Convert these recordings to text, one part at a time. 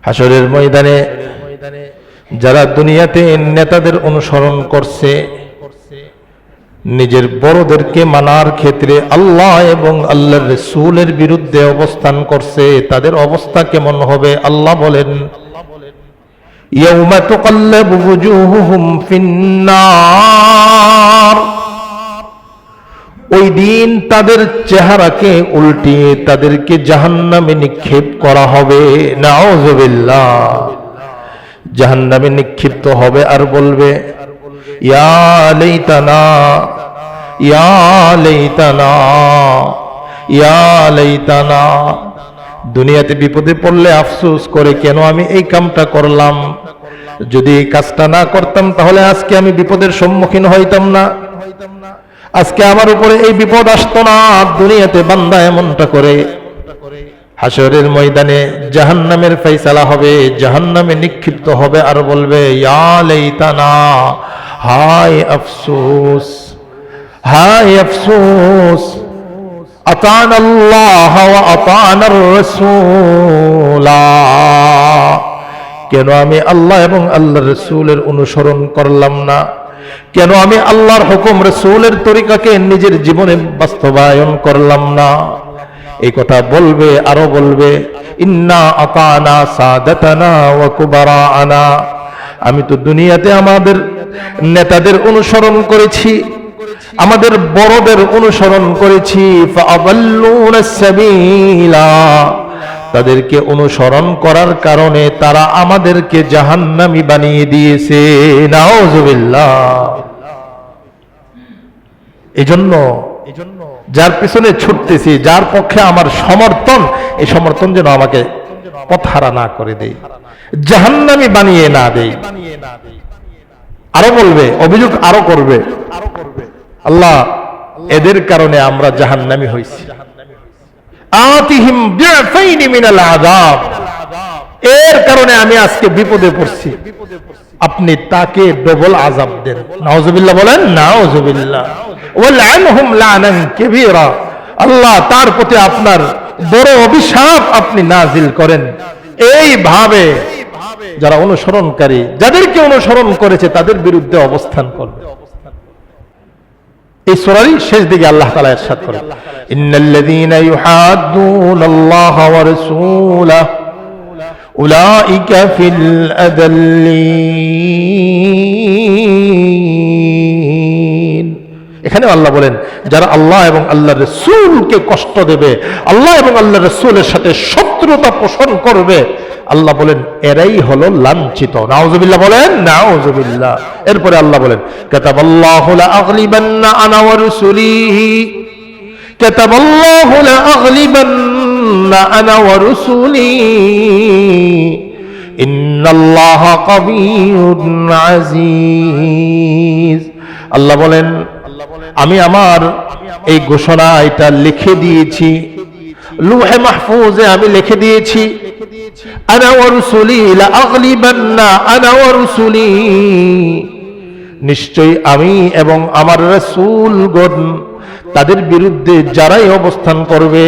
হাসরের ময়দানে যারা দুনিয়াতে নেতাদের অনুসরণ করছে, নিজের বড়দেরকে মানার ক্ষেত্রে আল্লাহ এবং আল্লাহর রাসূলের বিরুদ্ধে অবস্থান করছে, তাদের অবস্থা কেমন হবে? আল্লাহ বলেন, ইয়াউমা তুকাল্লাবু ওয়ুজুহুহুম ফিন্নার, ওই দিন তাদের চেহারাকে উল্টিয়ে তাদেরকে জাহান্নামে নিক্ষেপ করা হবে। নাউযুবিল্লাহ। জাহান্নামে নিক্ষিপ্ত হবে আর বলবে, ইয়া লাইতানা ইয়া লাইতানা ইয়া লাইতানা। দুনিয়াতে বিপদে পড়লে আফসোস করে, কেন আমি এই কামটা করলাম, যদি এই কাজটা না করতাম তাহলে আজকে আমি বিপদের সম্মুখীন হইতাম না, আজকে আমার উপরে এই বিপদ আসতো না। দুনিয়াতে বান্দা এমনটা করে। হাসরের ময়দানে জাহান্নামের ফয়সালা হবে, জাহান্নামে নিক্ষিপ্ত হবে আর বলবে, ইয়া লাইতানা, হায় আফসোস, হায় আফসোস, আতানা আল্লাহ ওয়া আতানার রাসূলা, কেন আমি আল্লাহ এবং আল্লাহর রাসূলের অনুসরণ করলাম না, কেন আমি আল্লাহর হুকুম রাসূলের তরিকাকে নিজের জীবনে বাস্তবায়ন করলাম না। এই কথা বলবে, আরো বলবে, ইন্না আতানা সাদাতানা ওয়া কুবারানা, আমি তো দুনিয়াতে আমাদের নেতাদের অনুসরণ করেছি, আমাদের বড়দের অনুসরণ করেছি, ফাআদাল্লুনাস সাবিলা, তাদেরকে অনুসরণ করার কারণে তারা আমাদেরকে জাহান্নামী বানিয়ে দিয়েছে। নাউযুবিল্লাহ। এজন্য যার পিছনে ছুটতেছি, যার পক্ষে আমার সমর্থন, এই সমর্থন যেন আমাকে পথহারা না করে দেয়, জাহান্নামী বানিয়ে না দেয়। আরো বলবে, অভিযোগ আরো করবে, আল্লাহ এদের কারণে আমরা জাহান্নামী হইছি। আতিহিম বিআফাইনি মিনাল আযাব, এর কারণে আমি আজকে বিপদে পড়ছি, আপনি তাকে ডবল আযাব দেন। নাউযুবিল্লাহ বলেন, নাউযুবিল্লাহ। ওয়ালআনহুম লানান কাবীরা, আল্লাহ তার প্রতি আপনার বড় অভিশাপ আপনি নাজিল করেন। এইভাবে যারা অনুসরণকারী, যাদেরকে অনুসরণ করেছে তাদের বিরুদ্ধে অবস্থান করবে। এই সূরারই শেষ দিকে আল্লাহ তাআলা ইরশাদ করেন, ইন্নাল্লাযীনা ইউহাদ্দুনাল্লাহা ওয়া রাসূলাহু উলাইকা ফিল আযাল্লিন। এখানে আল্লাহ বলেন, যারা আল্লাহ এবং আল্লাহর রাসূলকে কষ্ট দেবে, আল্লাহ এবং আল্লাহর রাসূলের সাথে শত্রুতা পোষণ করবে, আল্লাহ বলেন এরাই হলো লাঞ্ছিত। নাউযুবিল্লাহ বলেন, নাউযুবিল্লাহ। এরপরে আল্লাহ বলেন, কাতাবাল্লাহু লা আগলিবান্না আনা ওয়া রুসুলি, কাতাবাল্লাহু লা আগলিবান্না আনা ওয়া রুসুলি, ইন্নাল্লাহা কাবিয়্যুন আজিজ। আল্লাহ বলেন, আমি আমার এই ঘোষণা এটা লিখে দিয়েছি, লৌহে মাহফুজে আমি লিখে দিয়েছি, আনা ওয়া রুসুলি লা আগলিবান্না আনা ওয়া রুসুলি, নিশ্চয়ই আমি এবং আমার রাসূলগণ তাদের বিরুদ্ধে যারাই অবস্থান করবে,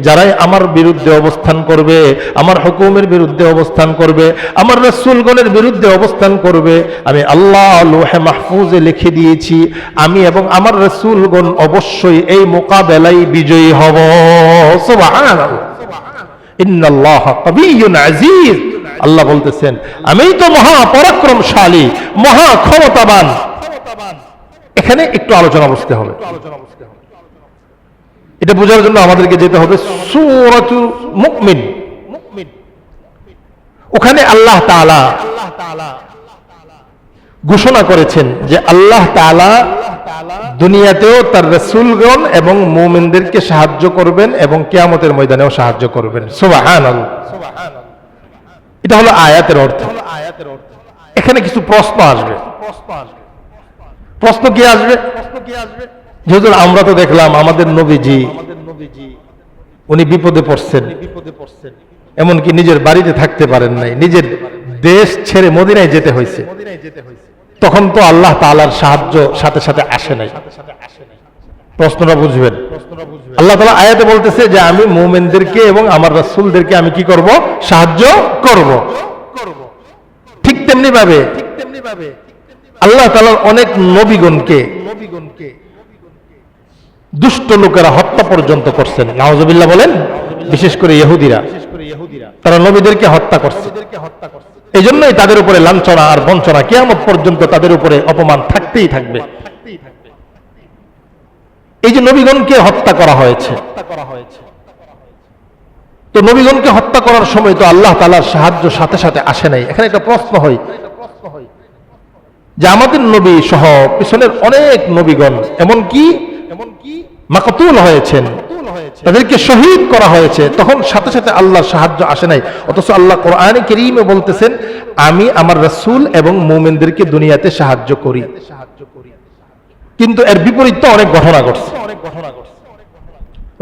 যারাই আমার বিরুদ্ধে অবস্থান করবে, আমার হুকুমের বিরুদ্ধে অবস্থান করবে, আমার রাসূলগণের বিরুদ্ধে অবস্থান করবে, আমি আল্লাহ লৌহে মাহফুজে লিখে দিয়েছি, আমি এবং আমার রাসূলগণ অবশ্যই এই মোকাবেলায় বিজয়ী হব। সুবহানাল্লাহ। ইন্নাল্লাহা কাবিয়্যুন আজিজ। আল্লাহ বলতেছেন, আমি তো মহা পরাক্রমশালী, মহা ক্ষমতাবান। এখানে একটু আলোচনা বসতে হবে। এটা বোঝার জন্য আমাদেরকে যেতে হবে সূরাতুল মুমিন। ওখানে আল্লাহ তাআলা ঘোষণা করেছেন যে আল্লাহ তাআলা দুনিয়াতেও তার রাসূলগণ এবং মুমিনদেরকে সাহায্য করবেন এবং কিয়ামতের ময়দানেও সাহায্য করবেন। সুবহানাল্লাহ। এটা হলো আয়াতের অর্থ। এখানে কিছু প্রশ্ন আসবে। প্রশ্ন কি আসবে? যেহেতু আমরা তো দেখলাম আমাদের নবীজি উনি বিপদে পড়ছেন, এমনকি নিজের বাড়িতে থাকতে পারেন নাই, নিজের দেশ ছেড়ে মদিনায় যেতে হয়েছে। তখন তো আল্লাহ তাআলার সাহায্য সাথে সাথে আসে নাই। প্রশ্নটা বুঝবেন। আল্লাহ তাআলা আয়াতে বলতেছে যে আমি মুমিনদেরকে এবং আমার রাসূলদেরকে আমি কি করব? সাহায্য করব। ভাবে আল্লাহ তাআলা অনেক নবীগণকে দুষ্ট লোকেরা হত্যা পর্যন্ত করছেন, নাউজুবিল্লাহ বলেন। বিশেষ করে ইহুদিরা, তারা নবীদেরকে হত্যা করছে। এই জন্যই তাদের উপরে লাঞ্ছনা আর বঞ্চনা কিয়ামত পর্যন্ত তাদের উপরে অপমান থাকতেই থাকবে। এই যে নবীগণকে হত্যা করা হয়েছে, তো নবীগণকে হত্যা করার সময় তো আল্লাহ তাআলার সাহায্য সাথে সাথে আসে নাই। এখানে একটা প্রশ্ন হয় যে আমাদের নবী সহ পিছনের অনেক নবীগণ এমনকি মাকতুল হয়েছেন, তাদেরকে শহীদ করা হয়েছে, তখন সাথে সাথে আল্লাহর সাহায্য আসে নাই। অথচ আল্লাহ কোরআনে কারীমে বলতেছেন, আমি আমার রাসূল এবং মুমিনদেরকে দুনিয়াতে সাহায্য করি। কিন্তু এর বিপরীত অনেক ঘটনা ঘটছে।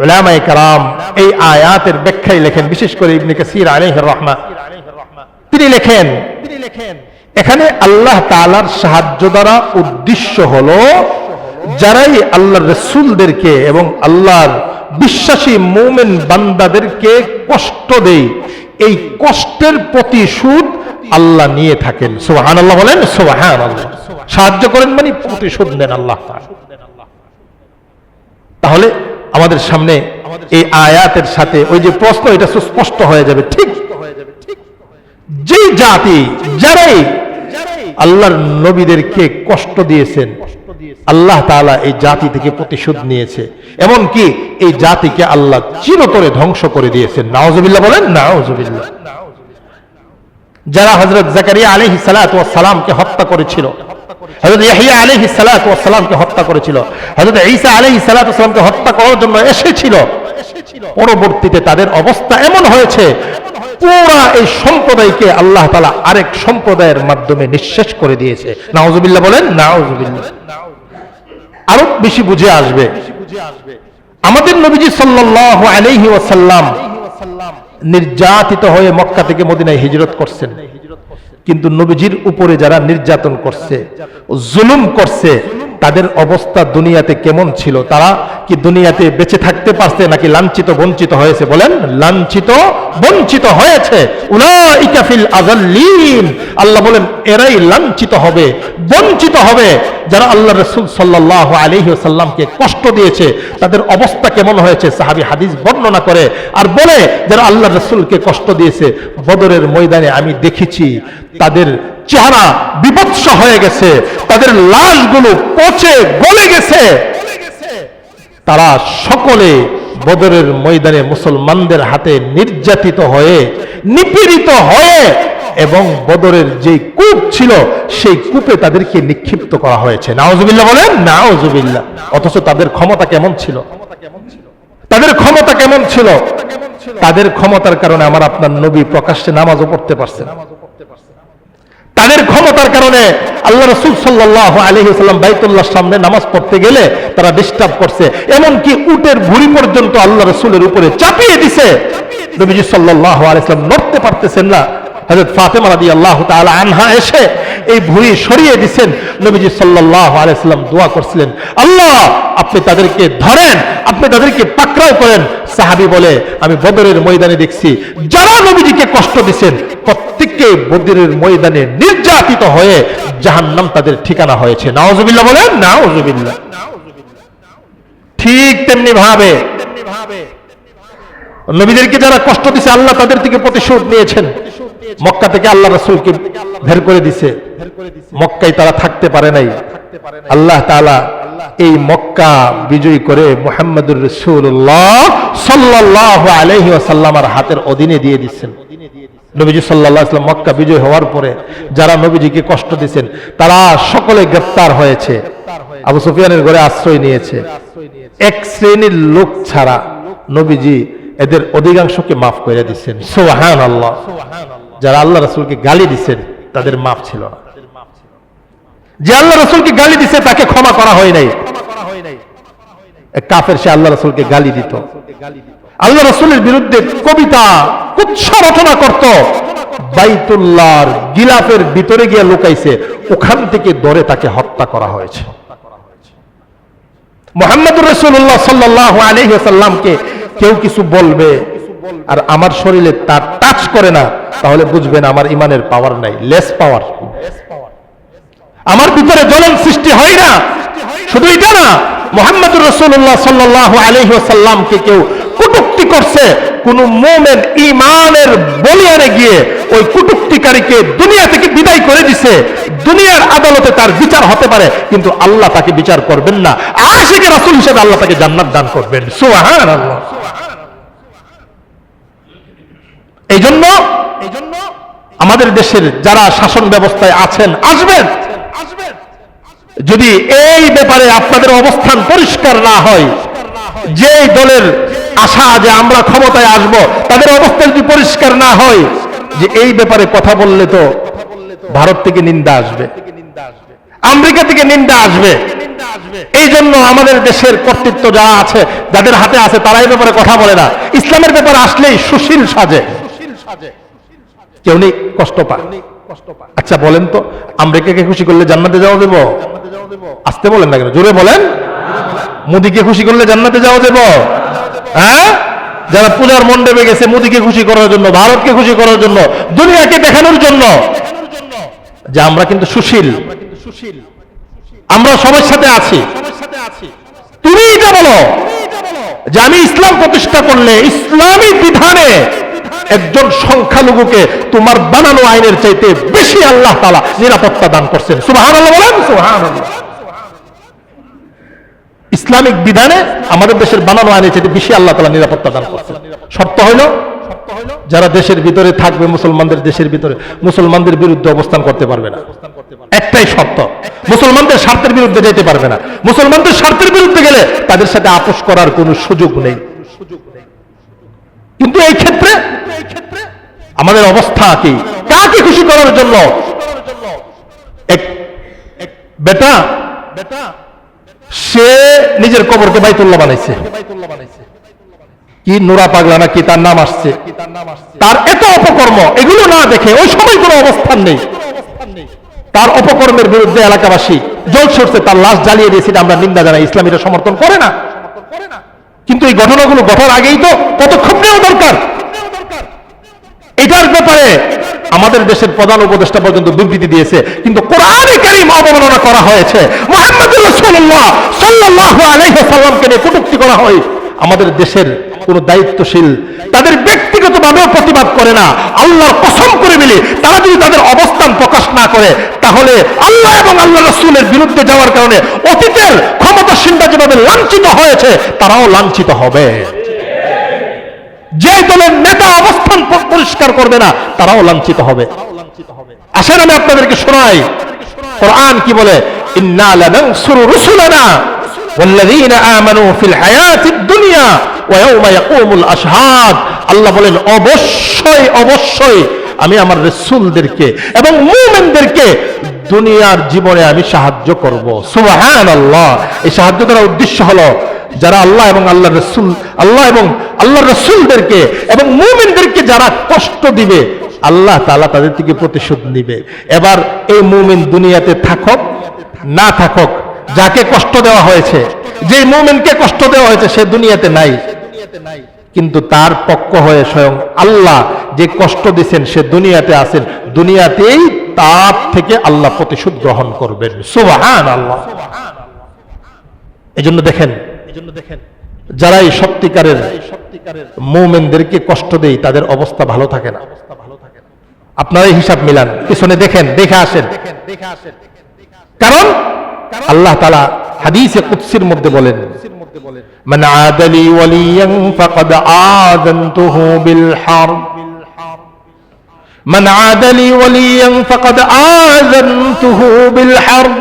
উলামায়ে কেরাম এই আয়াতের ব্যাখ্যায় লেখেন, বিশেষ করে ইবনে কাসির আলাইহির রাহমাহ, তিনি লেখেন এখানে আল্লাহ তাআলার সাহায্য দ্বারা উদ্দেশ্য হলো যারাই আল্লাহর রাসূলদেরকে এবং আল্লাহর বিশ্বাসী মুমিন বান্দাদেরকে কষ্ট দেয়, এই কষ্টের প্রতিশোধ আল্লাহ নিয়ে থাকেন। সুবহানাল্লাহ বলেন, সুবহানাল্লাহ। সাহায্য করেন মানে প্রতিশোধ নেন আল্লাহ তাআলা। তাহলে আমাদের সামনে এই আয়াতের সাথে ওই যে প্রশ্ন, এটা সুস্পষ্ট হয়ে যাবে। ঠিক যে জাতি যারাই আল্লাহর নবীদেরকে কষ্ট দিয়েছেন, আল্লাহ তাআলা এই জাতি থেকে প্রতিশোধ নিয়েছে, এমনকি এই জাতিকে আল্লাহ চিরতরে ধ্বংস করে দিয়েছেন। নাউজুবিল্লাহ বলেন, নাউজুবিল্লাহ। যারা হযরত জাকারিয়া আলাইহিস সালাতু ওয়াস সালামকে হত্যা করেছিল, হযরত ইয়াহইয়া আলাইহিস সালাতু ওয়াস সালামকে হত্যা করেছিল, হযরত ঈসা আলাইহিস সালাতু ওয়াস সালামকে হত্যা করার জন্য এসেছিল, পরবর্তীতে তাদের অবস্থা এমন হয়েছে পুরা এই সম্প্রদায়কে আল্লাহ তাআলা আরেক সম্প্রদায়ের মাধ্যমে নিঃশেষ করে দিয়েছে। নাউজুবিল্লাহ বলেন, নাউজুবিল্লাহ। আরো বেশি বুঝে আসবে, আমাদের নবীজি সাল্লাল্লাহু আলাইহি ওয়াসাল্লাম নির্যাতিত হয়ে মক্কা থেকে মদিনায় হিজরত করছেন, কিন্তু নবীজির উপরে যারা নির্যাতন করছে, জুলুম করছে, তাদের অবস্থা দুনিয়াতে কেমন ছিল? তারা কি দুনিয়াতে বেঁচে থাকতে পারছে নাকি লাঞ্ছিত বঞ্চিত হয়েছে? বলেন, লাঞ্ছিত বঞ্চিত হয়েছে। উলাইকা ফিল আযাল্লিন, আল্লাহ বলেন এরাই লাঞ্ছিত হবে, বঞ্চিত হবে। যারা আল্লাহর রাসূল সাল্লাল্লাহু আলাইহি ওয়াসাল্লামকে কষ্ট দিয়েছে, তাদের অবস্থা কেমন হয়েছে সাহাবী হাদিস বর্ণনা করে আর বলে, যারা আল্লাহর রাসূলকে কষ্ট দিয়েছে, বদরের ময়দানে আমি দেখেছি তাদের চেহারা বিভৎস হয়ে গেছে, তাদের লাশগুলো পচে গলে গেছে। তারা সকলে বদরের ময়দানে মুসলমানদের হাতে নির্যাতিত হয়ে, নিপীড়িত হয়ে, এবং বদরের যে কূপ ছিল সেই কূপে তাদেরকে নিক্ষিপ্ত করা হয়েছে। নাউজুবিল্লাহ বলেন, নাউজুবিল্লাহ। অথচ তাদের ক্ষমতা কেমন ছিল? তাদের ক্ষমতা কেমন ছিল? তাদের ক্ষমতার কারণে আমার আপনার নবী প্রকাশ্যে নামাজও পড়তে পারছেন। তাদের ক্ষমতার কারণে আল্লাহ রাসূল সাল্লাল্লাহু আলাইহি ওয়াসাল্লাম বাইতুল্লাহর সামনে নামাজ পড়তে গেলে তারা ডিস্টার্ব করছে, এমনকি উটের ভুঁড়ি পর্যন্ত আল্লাহ রাসূলের উপরে চাপিয়ে দিছে। নবীজি সাল্লাল্লাহু আলাইহি ওয়াসাল্লাম নড়তে পারতেছেন না। হযরত ফাতেমা রাদিয়াল্লাহু তাআলা আনহা এসে এই ভুঁড়ি সরিয়ে দিয়েছেন। নবীজি সাল্লাল্লাহু আলাইহি ওয়াসাল্লাম দোয়া করছিলেন, আল্লাহ আপনি তাদেরকে ধরেন, আপনি তাদেরকে পাকড়াও করেন। সাহাবী বলে, আমি বদরের ময়দানে দেখছি যারা নবীজিকে কষ্ট দিবেন প্রত্যেককে বদরের ময়দানে নির্যাতিত হয়ে জাহান্নাম তাদের ঠিকানা হয়েছে। নাউজুবিল্লাহ বলেন, নাউজুবিল্লাহ। ঠিক তেমনি ভাবে নবীদেরকে যারা কষ্ট দিয়েছে, আল্লাহ তাদের থেকে প্রতিশোধ নিয়েছেন। মক্কা থেকে আল্লাহ রাসূলকে বের করে দিয়েছে, মক্কায় তারা থাকতে পারে নাই। আল্লাহ তাআলা এই মক্কা বিজয় করে মুহাম্মদুর রাসূলুল্লাহ সাল্লাল্লাহু আলাইহি ওয়াসাল্লামের হাতের অধীনে দিয়ে দিয়েছেন। নবীজি সাল্লাল্লাহু আলাইহি ওয়াসাল্লাম মক্কা বিজয় হওয়ার পরে যারা নবীজিকে কষ্ট দিয়েছেন তারা সকলে গ্রেফতার হয়েছে, আবু সুফিয়ানের ঘরে আশ্রয় নিয়েছে। এক শ্রেণীর লোক ছাড়া নবীজি এদের অধিকাংশকে মাফ করে দিয়েছেন। সুবহানাল্লাহ। যারা আল্লাহ রাসূলকে গালি দিয়েছেন তাদের মাফ ছিল না। যে আল্লাহ রাসূলকে গালি দিয়েছে তাকে ক্ষমা করা হয় নাই। এক কাফের সে আল্লাহ রাসূলকে গালি দিত, আল্লাহ রাসূলের বিরুদ্ধে কবিতা কুচ্ছ রচনা করত, বাইতুল্লাহর গিলাফের ভিতরে গিয়ে লুকাইছে, ওখান থেকে ধরে তাকে হত্যা করা হয়েছে। মুহাম্মদুর রাসূলুল্লাহ সাল্লাল্লাহু আলাইহি ওয়াসাল্লামকে কেউ কিছু বলবে, আর আমার শরীরে তার টাচ করে না, তাহলে বুঝবেন আমার ইমানের পাওয়ার নাই, লেস পাওয়ার। আমার ভিতরে জ্বলন সৃষ্টি হয় না। শুধু এটা না, মুহাম্মদুর রাসূলুল্লাহ সাল্লাল্লাহু আলাইহি ওয়াসাল্লামকে কেউ কটূক্তি করছে, কোন মুমিন ঈমানের বলিয়ানে গিয়ে ওই কটূক্তিকারীকে দুনিয়া থেকে বিদায় করে দিছে, দুনিয়ার আদালতে তার বিচার হতে পারে, কিন্তু আল্লাহ তাকে বিচার করবেন না। আশিকে রাসূল হিসেবে আল্লাহ তাকে জান্নাত দান করবেন। সুবহানাল্লাহ। এই জন্য আমাদের দেশের যারা শাসন ব্যবস্থায় আছেন, আসবেন, যদি এই ব্যাপারে আপনাদের অবস্থান পরিষ্কার না হয়, যে দলের আশা যে আমরা ক্ষমতায় আসব, তাদের অবস্থান যদি পরিষ্কার না হয়, যে এই ব্যাপারে কথা বললে তো ভারত থেকে নিন্দা আসবে, আমেরিকা থেকে নিন্দা আসবে। এই জন্য আমাদের দেশের কর্তৃত্ব যারা আছে, যাদের হাতে আছে, তারা এই ব্যাপারে কথা বলে না। ইসলামের ব্যাপারে আসলেই সুশীল সাজে, কেউ নেই, কষ্ট পায়। আচ্ছা বলেন তো, আমেরিকাকে খুশি করলে জান্নাতে যাওয়া দেব? আসতে বলেন না কেন, জোরে বলেন। মোদিকে খুশি করলে জান্নাতে যাওয়া দেব? হ্যাঁ, যারা পূজার মণ্ডপে গেছে মোদিকে খুশি করার জন্য, ভারতকে খুশি করার জন্য, দুনিয়াকে দেখানোর জন্য যে আমরা কিন্তু সুশীল, আমরা সবার সাথে আছি। তুমি এটা বলো যে আমি ইসলাম প্রতিষ্ঠা করলে ইসলামী বিধানে একজন সংখ্যালঘুকে তোমার বানানো আইনের চাইতে বেশি আল্লাহ তাআলা নিরাপত্তা দান করছেন। সুবহানাল্লাহ বলেন, সুবহানাল্লাহ। ইসলামিক বিধানে আমাদের দেশের বানানো আইনের চাইতে বেশি আল্লাহ তাআলা নিরাপত্তা দান করছেন। শর্ত হইল, যারা দেশের ভিতরে থাকবে, মুসলমানদের দেশের ভিতরে, মুসলমানদের বিরুদ্ধে অবস্থান করতে পারবে না। একটাই শর্ত, মুসলমানদের স্বার্থের বিরুদ্ধে যেতে পারবে না। মুসলমানদের স্বার্থের বিরুদ্ধে গেলে তাদের সাথে আপোষ করার কোনো সুযোগ নেই। কিন্তু এই ক্ষেত্রে আমাদের অবস্থা কি? কাকে খুশি করার জন্য এক বেটা সে নিজের কবরকে বাইতুল্লাহ বানাইছে, কি নোরা পাগলা নাকি তার নাম আসছে, তার এত অপকর্ম, এগুলো না দেখে ওই সময় কোনো অবস্থান নেই। তার অপকর্মের বিরুদ্ধে এলাকাবাসী জল সরছে, তার লাশ জ্বালিয়ে দিয়েছে, আমরা নিন্দা জানাই। ইসলাম এটা সমর্থন করে না। কিন্তু এই ঘটনাগুলো ঘটার আগেই তো পদক্ষেপ নেওয়া দরকার। এটার ব্যাপারে আমাদের দেশের প্রধান উপদেষ্টা পর্যন্ত বিবৃতি দিয়েছে, কিন্তু কোরআনে কারীম অবমাননা করা হয়েছে, মুহাম্মদুর রাসূলুল্লাহ সাল্লাল্লাহু আলাইহি ওয়াসাল্লামকে নিয়ে কটূক্তি করা হয়। আমাদের দেশের কোন দায়িত্বশীল তাদের ব্যক্তিগতভাবেও প্রতিবাদ করে না। আল্লাহর কসম করে বলি, তারা যদি তাদের অবস্থান প্রকাশ না করে, তাহলে আল্লাহ এবং আল্লাহ রাসূলের বিরুদ্ধে যাওয়ার কারণে অতীতের ক্ষমতাসীনরা যেভাবে লাঞ্ছিত হয়েছে, তারাও লাঞ্ছিত হবে। যে দলের নেতা অবস্থান পরিষ্কার করবে না, তারাও লাঞ্ছিত হবে। আসেন আমি আপনাদেরকে শোনাই, কোরআন কি বলে, ইন্না লানানসুরু রুসুলানা ওয়াল্লাযীনা আমানু ফিল হায়াতিদ দুনিয়া ওয়া ইয়াওমা ইয়াকুমুল আশহাদ। আল্লাহ বলেন, অবশ্যই অবশ্যই আমি আমার রাসূলদেরকে এবং মুমিনদেরকে দুনিয়ার জীবনে আমি সাহায্য করব। সুবহানাল্লাহ। এই সাহায্য দ্বারা উদ্দেশ্য হলো, যারা আল্লাহ এবং আল্লাহর রাসূল, আল্লাহ এবং আল্লাহর রাসূলদেরকে এবং মুমিনদেরকে যারা কষ্ট দিবে, আল্লাহ তাআলা তাদের থেকে প্রতিশোধ নিবে। এবার এই মুমিন দুনিয়াতে থাকুক না থাকুক, যাকে কষ্ট দেওয়া হয়েছে, যে মুমিনকে কষ্ট দেওয়া হয়েছে, সে দুনিয়াতে নাই, কিন্তু তার পক্ষ হয়ে স্বয়ং আল্লাহ যে কষ্ট দিচ্ছেন, সে দুনিয়াতে আছেন। দুনিয়াতেই তার থেকে আল্লাহ প্রতিশোধ গ্রহণ করবেন। সুবহানাল্লাহ। এজন্য দেখেন, যারা এই সত্যিকারের মুমিনদেরকে কষ্ট দেয়, তাদের অবস্থা ভালো থাকে না। আপনারা হিসাব মিলান, পিছনে দেখেন, দেখে আসেন। কারণ আল্লাহ তাআলা হাদিসে কুদসির মধ্যে বলেন, মান আদালি ওয়ালিয়ান ফাকাদ আযানতুহু বিল হারব, মান আদালি ওয়ালিয়ান ফাকাদ আযানতুহু বিল হারব।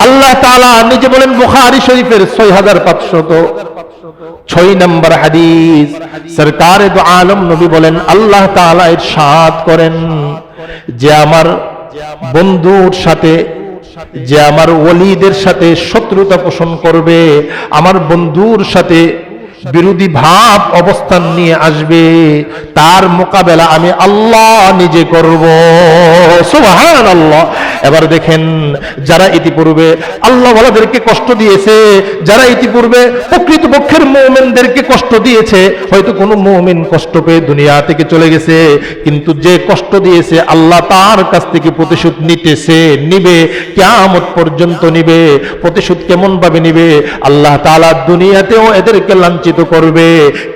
আল্লাহ তাআলা নিজে বলেন, বুখারী শরীফের 6506 নম্বর হাদিস, সরকারে দু আলম নবী বলেন, আল্লাহ তাআলা ইরশাদ করেন যে আমার বন্ধুর সাথে, যে আমার ওলিদের সাথে শত্রুতা পোষণ করবে, আমার বন্ধুর সাথে বিরোধী ভাব অবস্থান নিয়ে আসবে, তার মোকাবেলা আমি আল্লাহ নিজে করব। সুবহানাল্লাহ। এবার দেখেন, যারা ইতিপূর্বে আল্লাহ ওয়ালাদেরকে কষ্ট দিয়েছে, যারা ইতিপূর্বে প্রকৃতপক্ষের মুমিনদেরকে কষ্ট দিয়েছে, হয়তো কোনো মুমিন কষ্ট পেয়ে দুনিয়া থেকে চলে গেছে, কিন্তু যে কষ্ট দিয়েছে আল্লাহ তার কাছ থেকে প্রতিশোধ নিবে, কিয়ামত পর্যন্ত নিবে। প্রতিশোধ কেমন ভাবে নিবে? আল্লাহ তাআলা দুনিয়াতেও এদেরকে লাঞ্ছিত করবে,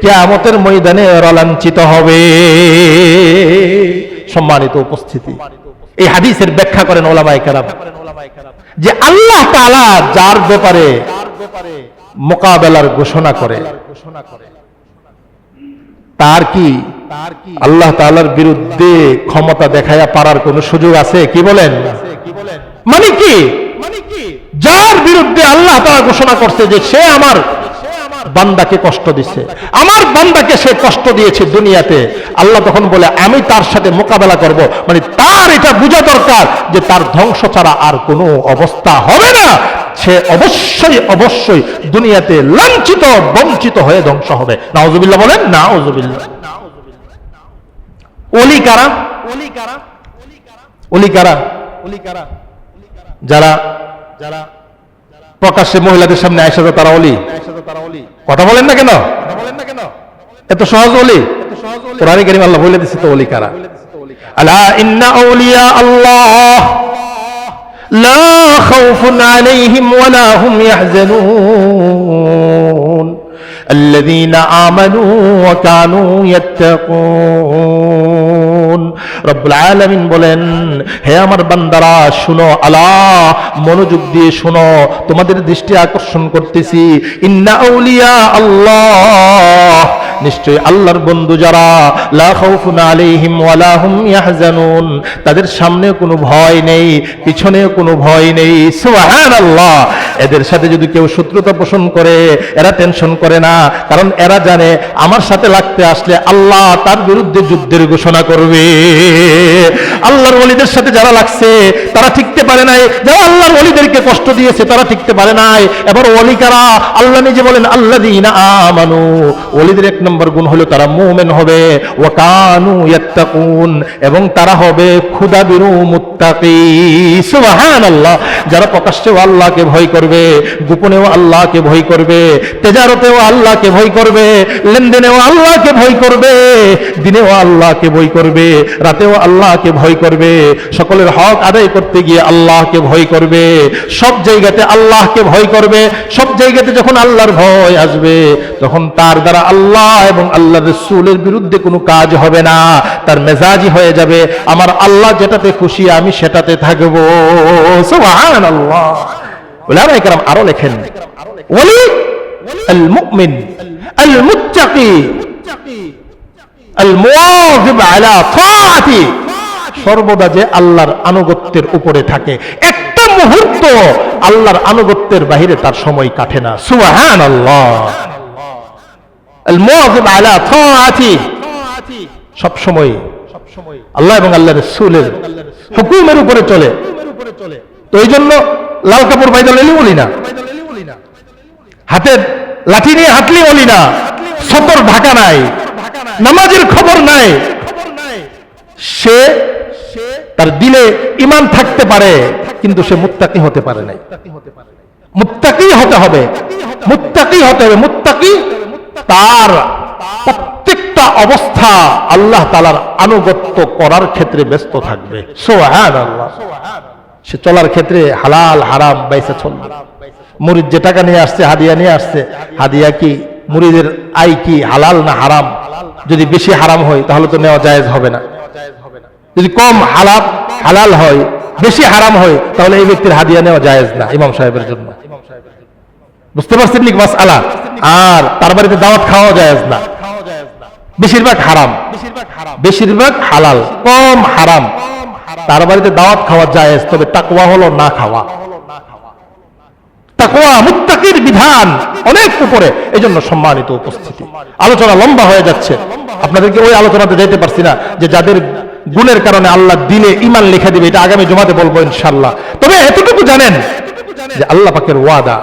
কিয়ামতের ময়দানে ওরা লাঞ্ছিত হবে। সম্মানিত উপস্থিতি, এই হাদিসের ব্যাখ্যা করেন ওলামায়ে কেরাম যে আল্লাহ তাআলা যার ব্যাপারে মোকাবেলার ঘোষণা করে, তার কি আল্লাহ তাআলার বিরুদ্ধে ক্ষমতা দেখায়া পারার কোন সুযোগ আছে? কি বলেন? মানে কি? যার বিরুদ্ধে আল্লাহ তাআলা ঘোষণা করছে যে সে আমার বান্দাকে কষ্ট দিচ্ছে, আমার বান্দাকে সে কষ্ট দিয়েছে দুনিয়াতে, আল্লাহ তখন বলে আমি তার সাথে মোকাবেলা করব। মানে তার এটা বোঝা দরকার যে তার ধ্বংস ছাড়া আর কোনো অবস্থা হবে না, সে অবশ্যই অবশ্যই দুনিয়াতে লাঞ্ছিত বঞ্চিত হয়ে ধ্বংস হবে। নাউজুবিল্লাহ বলেন, নাউজুবিল্লাহ। ওলি কারা? ওলি কারা? যারা প্রকাশ্যে মহিলাদের সামনে আয়েশা তারা ওলি। কথা বলেন না কেন? এত সহজ ওলি? কোরআনে কারীমে আল্লাহ বলে দিয়েছে তো ওলি কারা। আলা ইন্না আউলিয়া আল্লাহ লা খাউফুন আলাইহিম ওয়ালা হুম ইয়াহজানুন الذين آمنوا وكانوا يتقون। রব্বুল আলামিন বলেন, হে আমার বান্দারা শুনো, আলা মনোযোগ দিয়ে শুনো, তোমাদের দৃষ্টি আকর্ষণ করতেছি। ইন্না আউলিয়া আল্লাহ, নিশ্চয় আল্লাহর বন্ধু যারা, লা খাউফুন আলাইহিম ওয়ালা হুম ইয়াহজানুন, তাদের সামনে কোনো ভয় নেই, পিছনেও কোনো ভয় নেই। সুবহানাল্লাহ। এদের সাথে যদি কেউ শত্রুতা পোষণ করে, এরা টেনশন করে না, কারণ এরা জানে আমার সাথে লাগতে আসলে আল্লাহ তার বিরুদ্ধে যুদ্ধের ঘোষণা করবে। আল্লাহর ওলিদের সাথে যারা লাগছে তারা টিকতে পারে নাই, যারা আল্লাহর ওলিদেরকে কষ্ট দিয়েছে তারা টিকতে পারে নাই। এবার ওলি কারা? আল্লাহ নিজে বলেন আল্লাযীনা আমানু, ওলিদের এক নম্বর গুণ হলো তারা মুমিন হবে, ওয়া কানু ইয়াত্তাকুন, এবং তারা হবে খুদাবিরু মুত্তাকি। সুবহানাল্লাহ। যারা প্রকাশ্যেও আল্লাহকে ভয় করবে, গোপনেও আল্লাহকে ভয় করবে, তেজারতেও আল্লাহকে ভয় করবে, লেনদেনেও আল্লাহকে ভয় করবে, দিনেও আল্লাহকে ভয় করবে, রাতেও আল্লাহকে ভয় করবে, সকলের হক আদায় করতে গিয়ে আল্লাহকে ভয় করবে, সব জায়গাতে আল্লাহকে ভয় করবে। সব জায়গাতে যখন আল্লাহর ভয় আসবে তখন তার দ্বারা আল্লাহ এবং আল্লাহর রাসূলের বিরুদ্ধে কোনো কাজ হবে না, তার মেজাজি হয়ে যাবে আমার আল্লাহ যেটাতে খুশি আমি সেটাতে থাকব। সুবহানাল্লাহ। উলামায়ে কেরাম আরো লেখেন, ওলি আল মুমিন আল মুত্তাকি আল মুওয়াযিব আলা তাআতি, সর্বদা যে আল্লাহর আনুগত্যের উপরে থাকে, একটা মুহূর্ত আল্লাহর আনুগত্যের বাহিরে তার সময় কাটে না। সুবহানাল্লাহ। আল মুওয়াযিব আলা তাআতি, সব সময় আল্লাহ এবং আল্লাহর রাসূলের হুকুমের উপরে চলে। তো এই জন্য লাল কাপড় বাইদা লেলি বলি না, হাতে লাঠি নিয়ে হাঁটলি বলি না, সতর ঢাকা নাই, নামাজের খবর নাই, সে তার দিলে ঈমান থাকতে পারে কিন্তু সে মুত্তাকি হতে পারে নাই। মুত্তাকি হতে হবে, মুত্তাকি হতে হবে। মুত্তাকি তার প্রত্যেকটা অবস্থা আল্লাহ তাআলার আনুগত্য করার ক্ষেত্রে ব্যস্ত থাকবে। সুবহানাল্লাহ। সে চলার ক্ষেত্রে হালাল হারাম বাইসা চলবে। মুরিদ যে টাকা নিয়ে আসছে, হাদিয়া নিয়ে আসছে, হাদিয়া কি মুরিদের আয় কি হালাল না হারাম? যদি বেশি হারাম হয় তাহলে তো নেওয়া জায়েজ হবে না। যদি কম হালাল হয়, বেশি হারাম হয়, তাহলে এই ব্যক্তির হাদিয়া নেওয়া জায়েজ না ইমাম সাহেবের জন্য। বুঝতে পারছেন নি মাসআলা? আর তার বাড়িতে দাওয়াত খাওয়া জায়েজ না, বেশিরভাগ হারাম, বেশিরভাগ হালাল, কম হারাম। তার বাড়িতে দাওয়াত খাওয়া জায়েজ, তবে তাকওয়া হলো না খাওয়া। তাকওয়া মুত্তাকির বিধান অনেক উপরে। এই জন্য সম্মানিত উপস্থিতি, আলোচনা লম্বা হয়ে যাচ্ছে, আপনাদেরকে ওই আলোচনাতে যেতে পারছি না যে যাদের গুণের কারণে আল্লাহ দিলে ঈমান লিখে দিবে, এটা আগামী জুমাতে বলবো ইনশাআল্লাহ। তবে এতটুকু জানেন যে আল্লাহ পাকের ওয়াদা,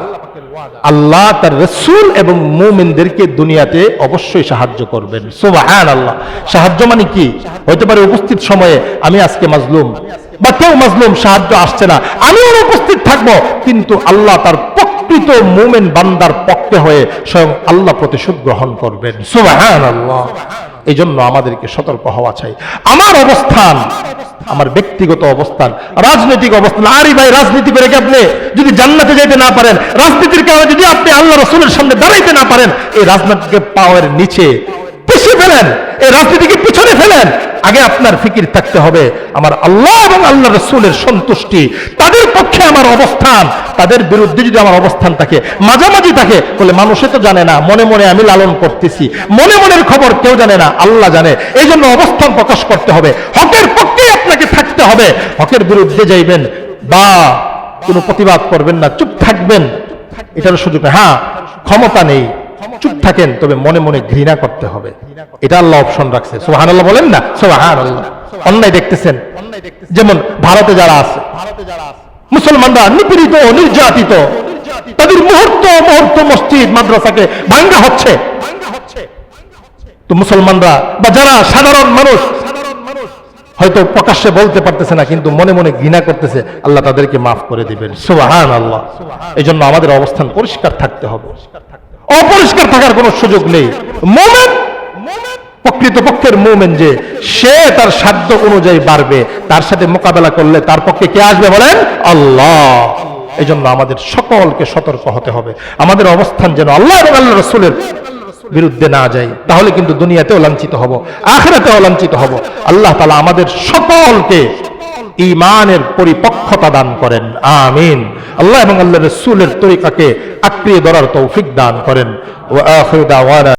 আল্লাহ তার রাসূল এবং মুমিনদেরকে দুনিয়াতে অবশ্যই সাহায্য করবেন। সুবহানাল্লাহ। সাহায্য মানে কি? হইতে পারে উপস্থিত সময়ে আমি আজকে মাজলুম, বা কেউ মাজলুম সাহায্য আসছে না, আমি অনুপস্থিত থাকবো, কিন্তু আল্লাহ তার প্রকৃত মুমিন বান্দার পক্ষে হয়ে স্বয়ং আল্লাহ প্রতিশোধ গ্রহণ করবেন। সুবহানাল্লাহ। এই জন্য আমাদেরকে সতর্ক হওয়া চাই। আমার অবস্থান, আমার ব্যক্তিগত অবস্থান, রাজনৈতিক অবস্থান, আরে ভাই রাজনীতি করে কি আপনি যদি জান্নাতে যেতে না পারেন, রাজনীতির কারণে যদি আপনি আল্লাহ রাসূলের সামনে দাঁড়াইতে না পারেন, এই রাজনীতিকে পাওয়ার নিচে পিছিয়ে ফেলেন, এই রাজনীতিকে পিছনে ফেলেন। আগে আপনার ফিকির থাকতে হবে আমার আল্লাহ এবং আল্লাহ রাসূলের সন্তুষ্টি, তাদের পক্ষে আমার অবস্থান। তাদের বিরুদ্ধে যদি আমার অবস্থান থাকে, মাঝামাঝি থাকে, বলে মানুষে তো জানে না, মনে মনে আমি লালন করতেছি, মনে মনের খবর কেউ জানে না, আল্লাহ জানে। এই জন্য অবস্থান প্রকাশ করতে হবে, হকের পক্ষে আপনাকে থাকতে হবে। হকের বিরুদ্ধে যাইবেন বা কোনো প্রতিবাদ করবেন না, চুপ থাকবেন, এটার সুযোগ নেই। হ্যাঁ, ক্ষমতা নেই, চুপ থাকেন, তবে মনে মনে ঘৃণা করতে হবে, এটা আল্লাহ অপশন রাখছে। সুবহানাল্লাহ বলেন না? সুবহানাল্লাহ। অন্যায় দেখতেছেন, যেমন ভারতে যারা আছে, মুসলমানরা নিপীড়িত, নির্যাতিত, তাদের মুহূর্ত মুহূর্ত মসজিদ মাদ্রাসাকে ভাঙ্গা হচ্ছে। তো মুসলমানরা বা যারা সাধারণ মানুষ হয়তো প্রকাশ্যে বলতে পারতেছে না, কিন্তু মনে মনে ঘৃণা করতেছে, আল্লাহ তাদেরকে মাফ করে দিবেন। সুবহানাল্লাহ। এই জন্য আমাদের অবস্থান পরিষ্কার থাকতে হবে, অপরিষ্কার থাকার কোনো সুযোগ নেই। মুমিন, প্রকৃতপক্ষের মুমিন যে সে তার সাধ্য অনুযায়ী বাড়বে, তার সাথে মোকাবেলা করলে তার পক্ষে কে আসবে বলেন? আল্লাহ। এই জন্য আমাদের সকলকে সতর্ক হতে হবে, আমাদের অবস্থান যেন আল্লাহ এবং আল্লাহ রাসূলের বিরুদ্ধে না যায়, তাহলে কিন্তু দুনিয়াতেও লাঞ্ছিত হব, আখিরাতেও লাঞ্ছিত হব। আল্লাহ তাআলা আমাদের সকলকে ঈমানের পরিপক্কতা দান করেন, আমিন। আল্লাহ এবং আল্লাহর রাসূলের তরিকাকে আঁকড়িয়ে ধরার তৌফিক দান করেন। ওয়া আখিরু দাওয়ানা